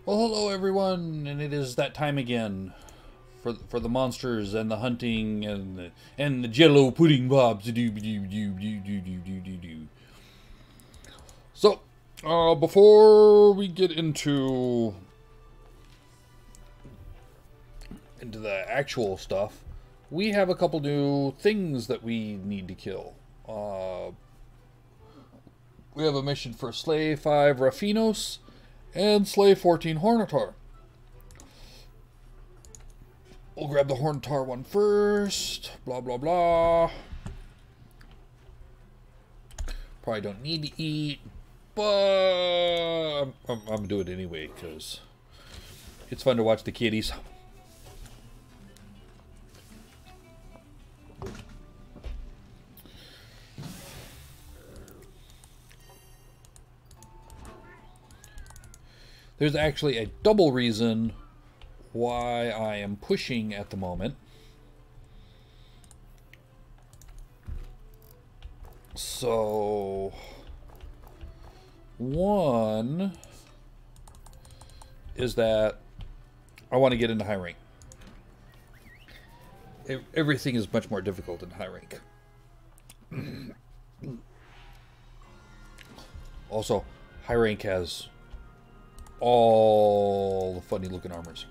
Well, hello everyone, and it is that time again for the monsters and the hunting and the Jello pudding bobs. So, before we get into the actual stuff, we have a couple new things that we need to kill. We have a mission for Slay 5 Raffinos and Slay 14 Hornitar. We'll grab the Hornitar one first. Blah, blah, blah. Probably don't need to eat, but I'm doing it anyway because it's fun to watch the kitties. There's actually a double reason why I am pushing at the moment. So, one is that I want to get into high rank. Everything is much more difficult in high rank. Also, high rank has all the funny looking armors.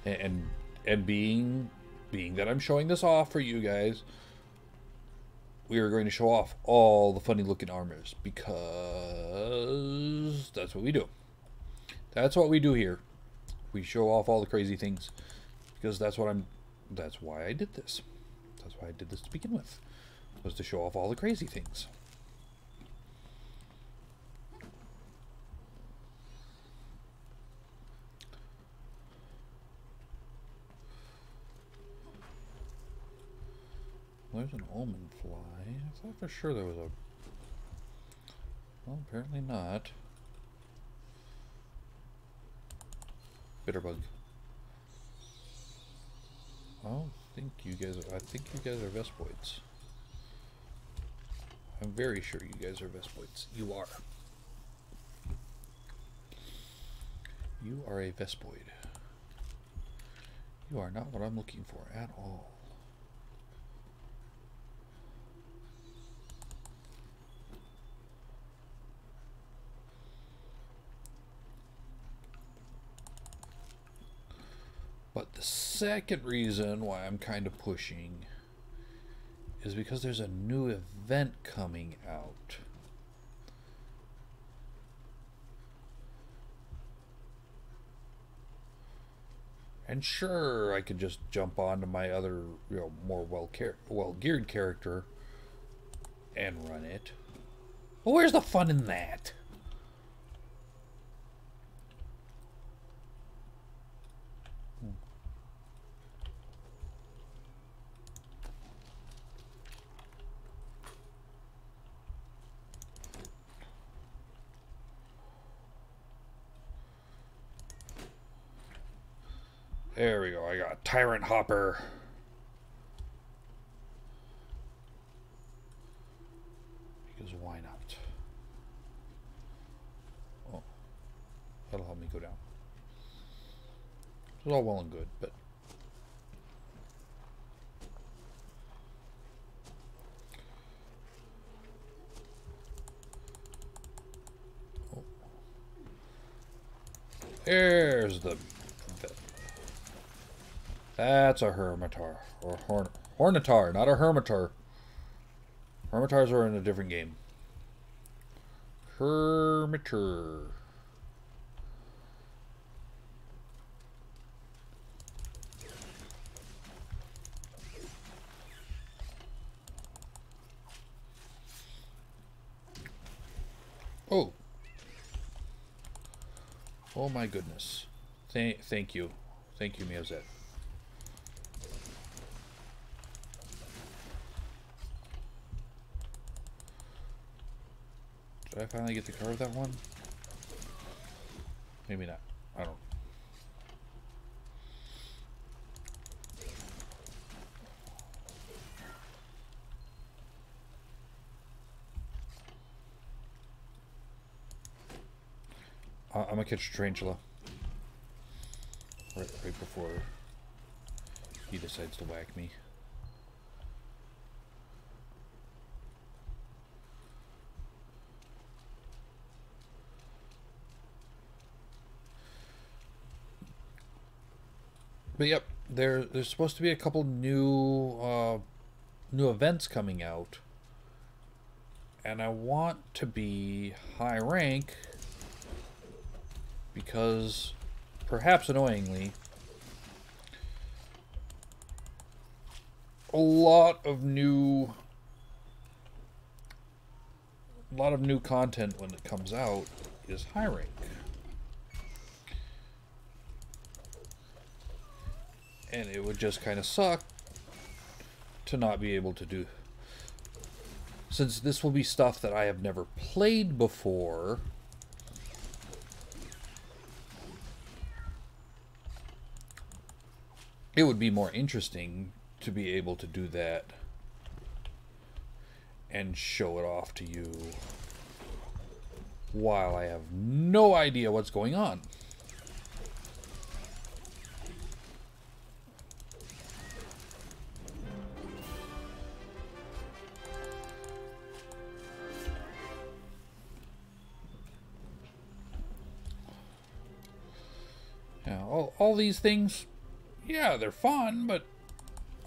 And being that I'm showing this off for you guys, we are going to show off all the funny looking armors because that's what we do. That's what we do here. We show off all the crazy things because that's why I did this. That's why I did this to begin with, was to show off all the crazy things. There's an almond fly. I thought for sure there was a... Well, apparently not. Bitterbug. I think you guys are Vespoids. I'm very sure you guys are Vespoids. You are. You are a Vespoid. You are not what I'm looking for at all. But the second reason why I'm kind of pushing is because there's a new event coming out. And sure, I could just jump onto my other, more well-geared character and run it. Well, where's the fun in that? There we go. I got Tyrant Hopper. Because why not? Oh, that'll help me go down. It's all well and good, but... Oh. There's the... That's a Hermitar. Or Hornitar, not a Hermitar. Hermitars are in a different game. Hermitar. Oh. Oh my goodness. Thank you. Thank you, Miozet. Did I finally get to carve that one? Maybe not. I don't know. I'm gonna catch a tarantula. Right before he decides to whack me. But yep, there's supposed to be a couple new events coming out, and I want to be high rank because, perhaps annoyingly, a lot of new content when it comes out is high rank. And it would just kind of suck to not be able to do. Since this will be stuff that I have never played before, it would be more interesting to be able to do that and show it off to you while I have no idea what's going on. All these things, yeah, they're fun, but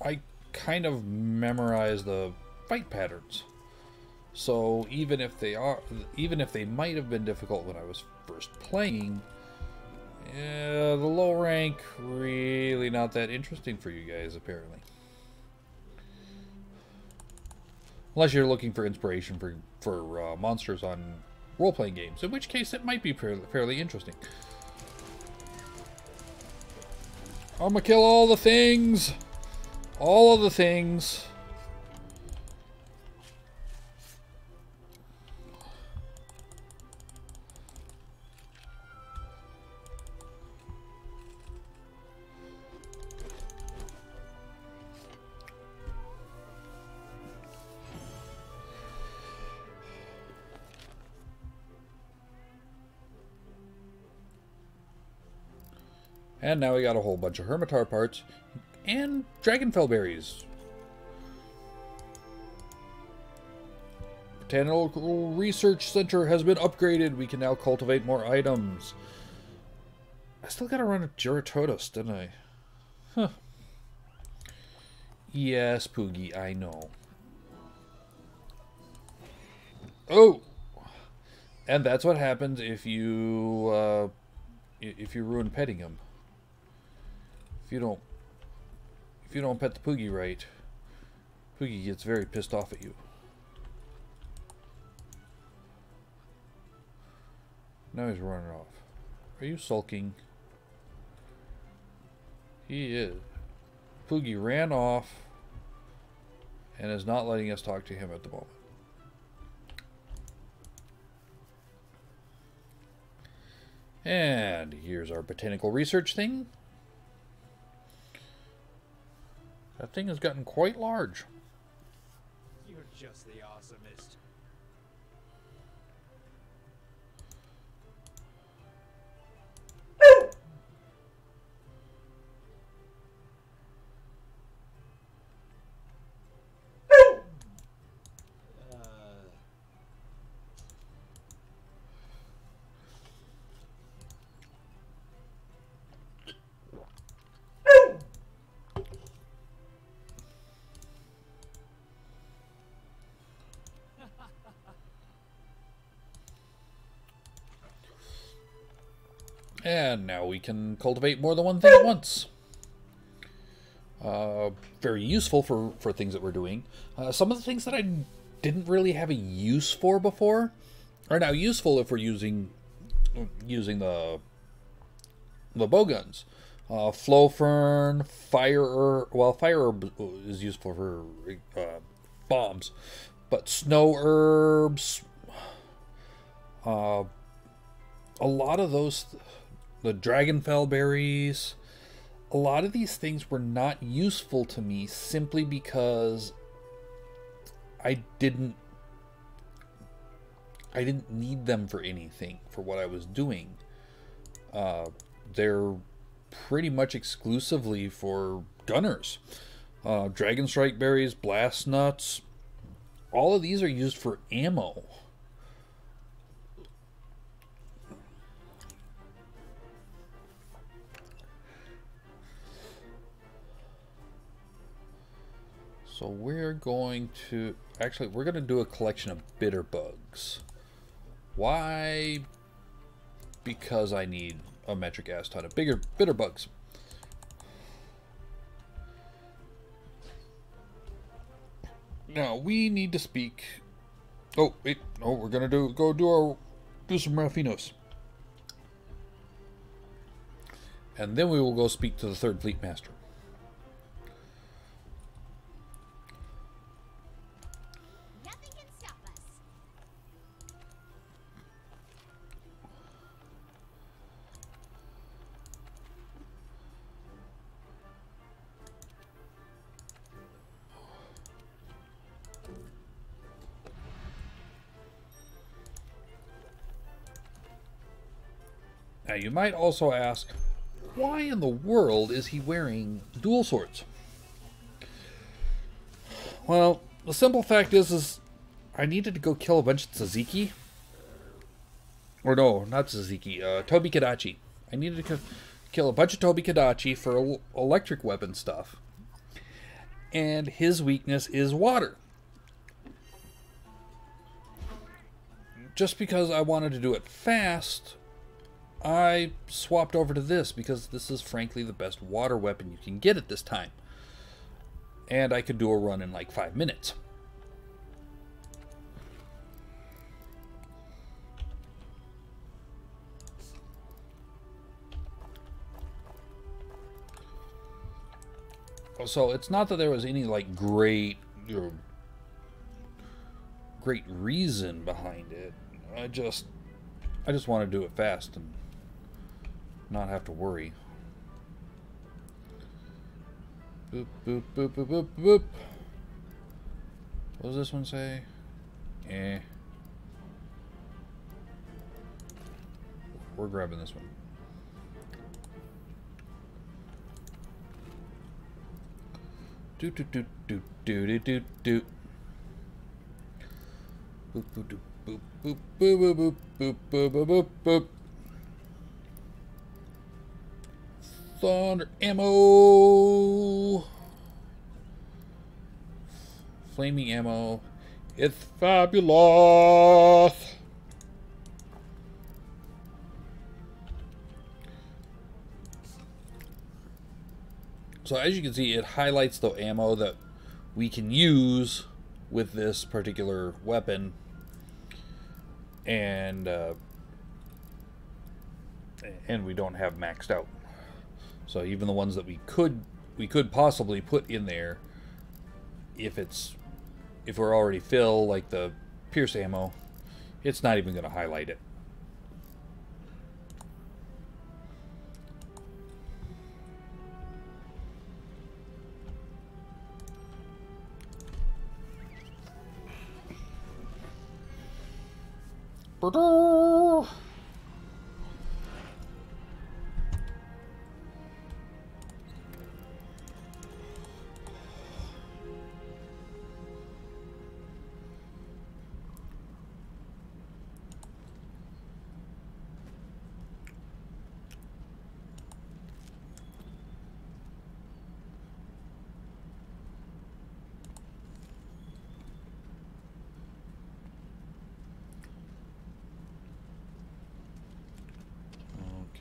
I kind of memorize the fight patterns. So even if they might have been difficult when I was first playing, the low rank really not that interesting for you guys apparently. Unless you're looking for inspiration for monsters on role-playing games, in which case it might be fairly interesting. I'm gonna kill all the things! All of the things! And now we got a whole bunch of Hermitar parts and Dragonfell berries. Botanical Research Center has been upgraded. We can now cultivate more items. I still gotta run a Juratotus, didn't I? Huh. Yes, Poogie, I know. Oh! And that's what happens if you ruin petting him. If you don't pet the Poogie right, Poogie gets very pissed off at you. Now he's running off. Are you sulking? He is. Poogie ran off and is not letting us talk to him at the moment. And here's our botanical research thing. That thing has gotten quite large. You're just the awesomest. And now we can cultivate more than one thing at once. Very useful for things that we're doing. Some of the things that I didn't really have a use for before are now useful if we're using the bow guns. Flow fern, fire herb. Well, fire herb is useful for bombs, but snow herbs. A lot of those. The Dragonfell berries, a lot of these things were not useful to me simply because I didn't need them for anything, for what I was doing. They're pretty much exclusively for gunners. Dragon Strike Berries, Blast Nuts, all of these are used for ammo. So we're going to, actually, we're going to do a collection of bitter bugs. Why? Because I need a metric ass ton of bitter bugs. Now we need to speak. Oh wait, no, we're gonna do some Raffinos, and then we will go speak to the Third Fleet Master. Nothing can stop us. Now you might also ask, why in the world is he wearing dual swords? Well, the simple fact is I needed to go kill a bunch of tzatziki. Or no, not tzatziki, Tobi Kadachi. I needed to kill a bunch of Tobi Kadachi for electric weapon stuff. And his weakness is water. Just because I wanted to do it fast, I swapped over to this because this is frankly the best water weapon you can get at this time. And I could do a run in like 5 minutes. So it's not that there was any like great reason behind it. I just want to do it fast and not have to worry. Boop, boop, boop, boop, boop, boop. What does this one say? Eh. We're grabbing this one. Do do do do do do do do. Boop boop doop boop boop boop boop boop boop boop boop. Thunder ammo. Flaming ammo. It's fabulous. So as you can see, it highlights the ammo that we can use with this particular weapon, and we don't have maxed out. So even the ones that we could possibly put in there, if we're already fill, like the pierce ammo, it's not even going to highlight it.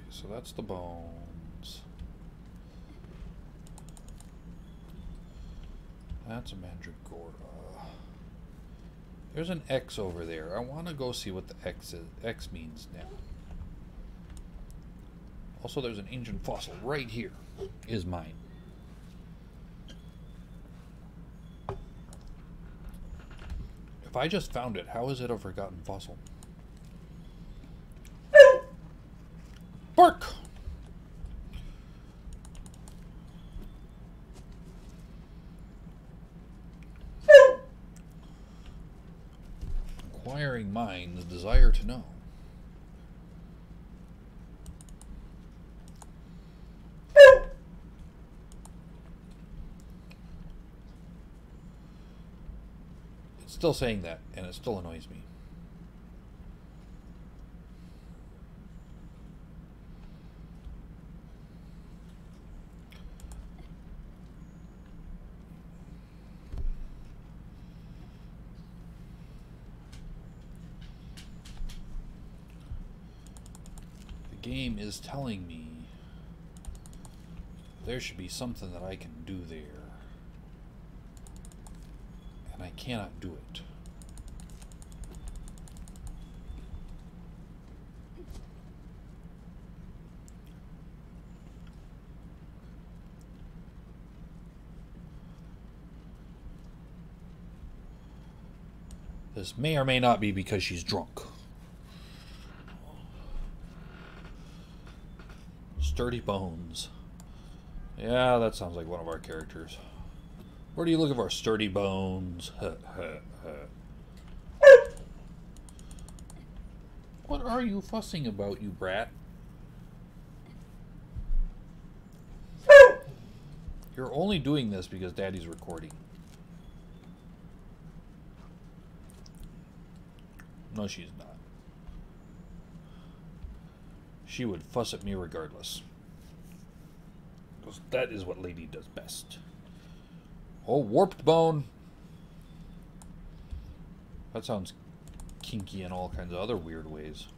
So that's the bones. That's a mandragora. There's an X over there. I want to go see what the X means now. Also, there's an ancient fossil right here. Is mine. If I just found it, how is it a forgotten fossil? Bark! Acquiring minds, desire to know. It's still saying that, and it still annoys me. The game is telling me there should be something that I can do there. And I cannot do it. This may or may not be because she's drunk. Sturdy bones. Yeah, that sounds like one of our characters. Where do you look for sturdy bones? What are you fussing about, you brat? You're only doing this because Daddy's recording. No, she's not. She would fuss at me regardless. Because that is what Lady does best. Oh, warped bone. That sounds kinky in all kinds of other weird ways.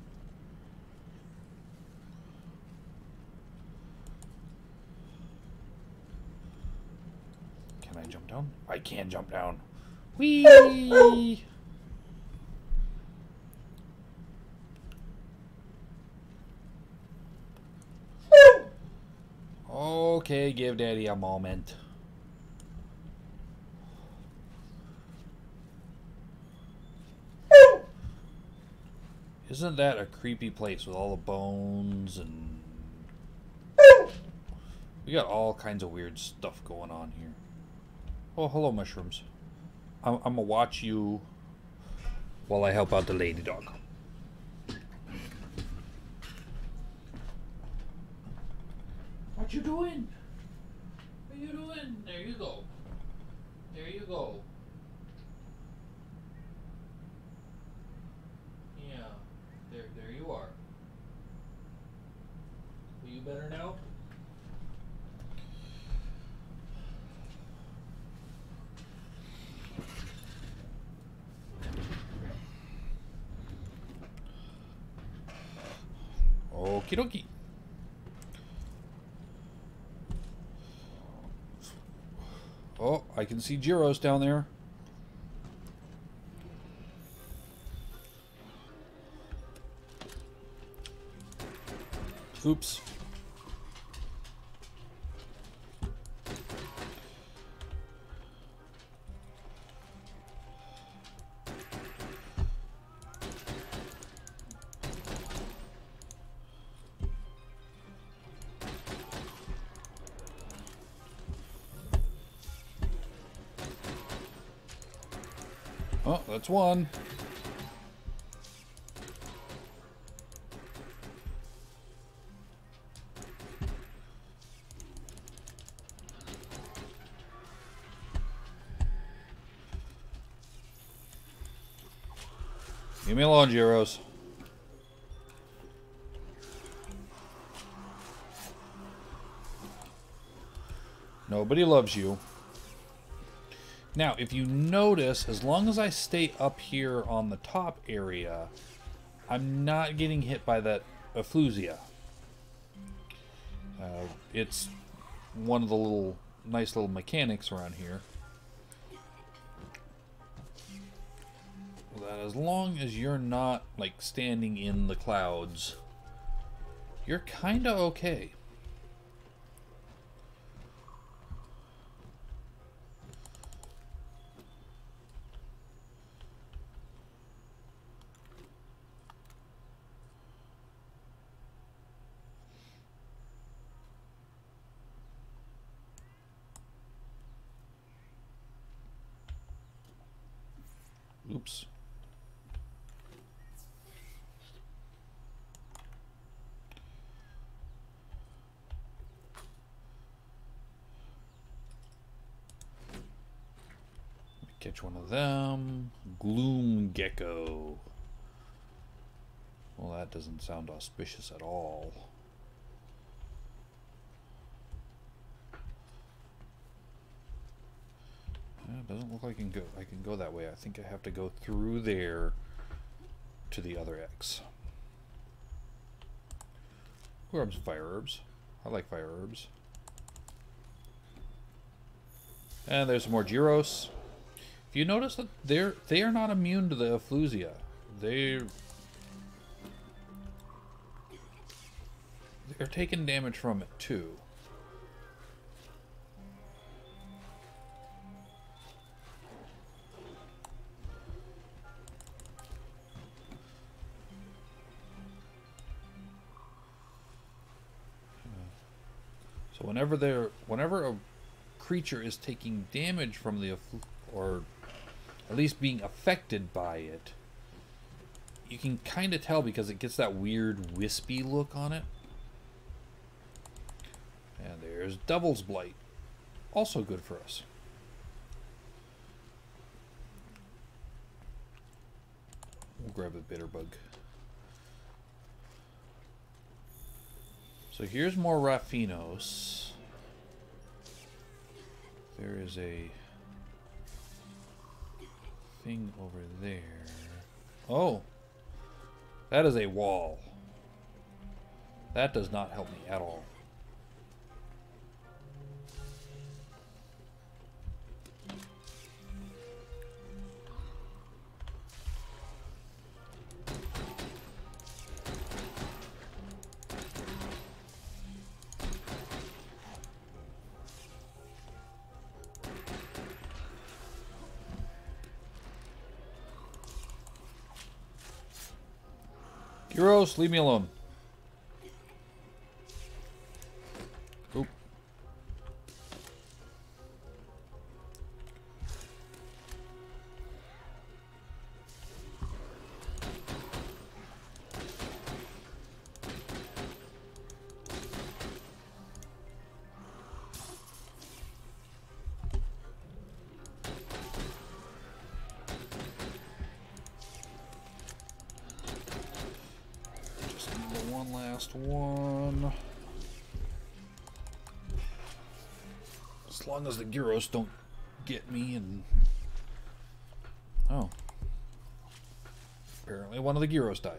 Can I jump down? I can jump down. Whee! Okay, give Daddy a moment. Isn't that a creepy place with all the bones and... We got all kinds of weird stuff going on here. Oh, hello, mushrooms. I'm gonna watch you while I help out the lady dog. What you doing? What you doing? There you go. There you go. Yeah. There you are. Are you better now? Okie dokie. Oh, I can see Gyros down there. Oops. Oh, that's one. Leave me alone, Gyros. Nobody loves you. Now, if you notice, as long as I stay up here on the top area, I'm not getting hit by that effluvia. It's one of the nice little mechanics around here. That as long as you're not, like, standing in the clouds, you're kinda okay. Oops. Catch one of them. Gloom gecko. Well, that doesn't sound auspicious at all. It doesn't look like I can go that way. I think I have to go through there to the other X. Grab some fire herbs. I like fire herbs. And there's some more gyros. If you notice that they are not immune to the effluvia. They're taking damage from it too. So whenever a creature is taking damage from the or at least being affected by it, you can kind of tell because it gets that weird wispy look on it. And there's Devil's Blight, also good for us. We'll grab a bitter bug. So here's more Raffinos. There is a thing over there. Oh, that is a wall. That does not help me at all. Gyros, leave me alone. Oop. One last one. As long as the gyros don't get me and... Oh. Apparently one of the gyros died.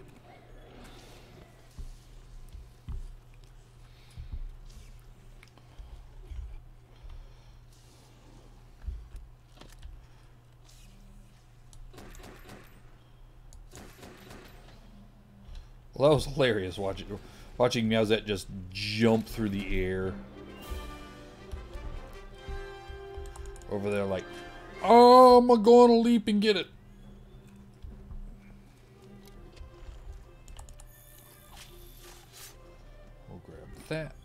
Well, that was hilarious watching Meowsette just jump through the air. Over there like, oh, I'm gonna go on a leap and get it. We'll grab that.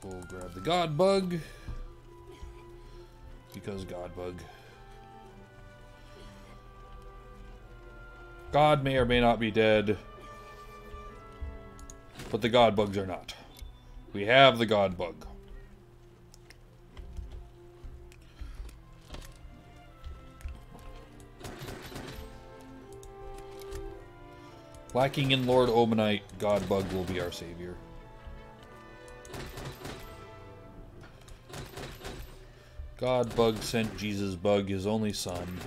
We'll grab the God Bug. Because God Bug. God may or may not be dead. But the God Bugs are not. We have the God Bug. Lacking in Lord Obanite, God Bug will be our savior. God Bug sent Jesus Bug, his only son.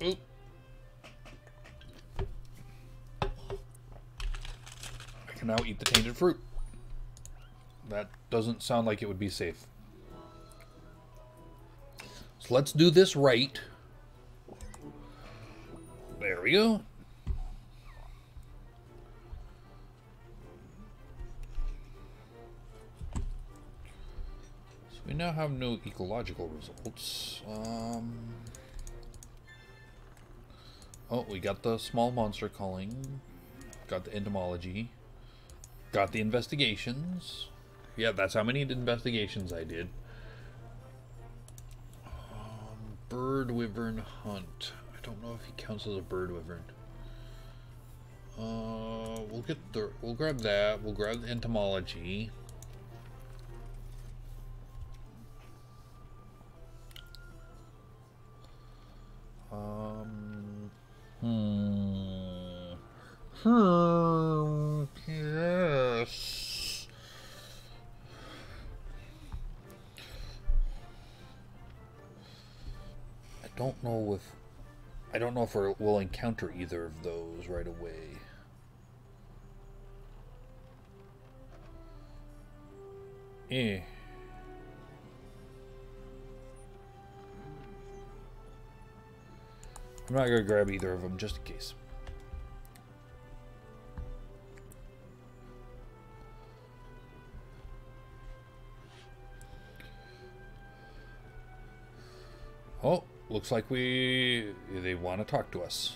Oop. I can now eat the tainted fruit. That doesn't sound like it would be safe. So let's do this right. There we go. So We now have no ecological results. Oh, we got the small monster culling. Got the entomology. Got the investigations. Yeah, that's how many investigations I did. Bird wyvern hunt. I don't know if he counts as a bird wyvern. We'll grab that. We'll grab the entomology. Yes. I don't know if we'll encounter either of those right away. I'm not gonna grab either of them just in case. Oh, looks like they want to talk to us.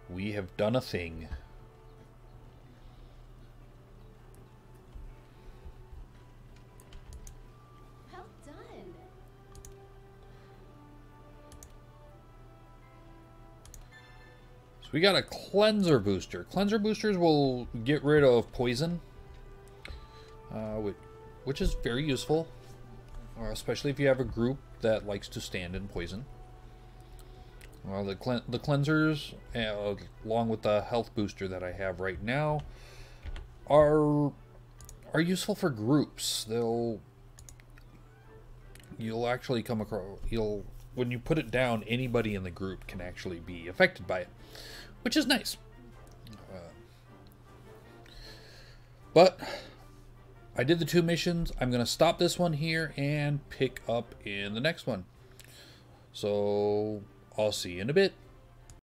We have done a thing. Well done. So we got a cleanser booster. Cleanser boosters will get rid of poison, which is very useful, especially if you have a group that likes to stand in poison. Well, the cleansers, along with the health booster that I have right now, are useful for groups. You'll actually come across, when you put it down, anybody in the group can actually be affected by it, which is nice. But I did the 2 missions. I'm going to stop this one here and pick up in the next one. So I'll see you in a bit.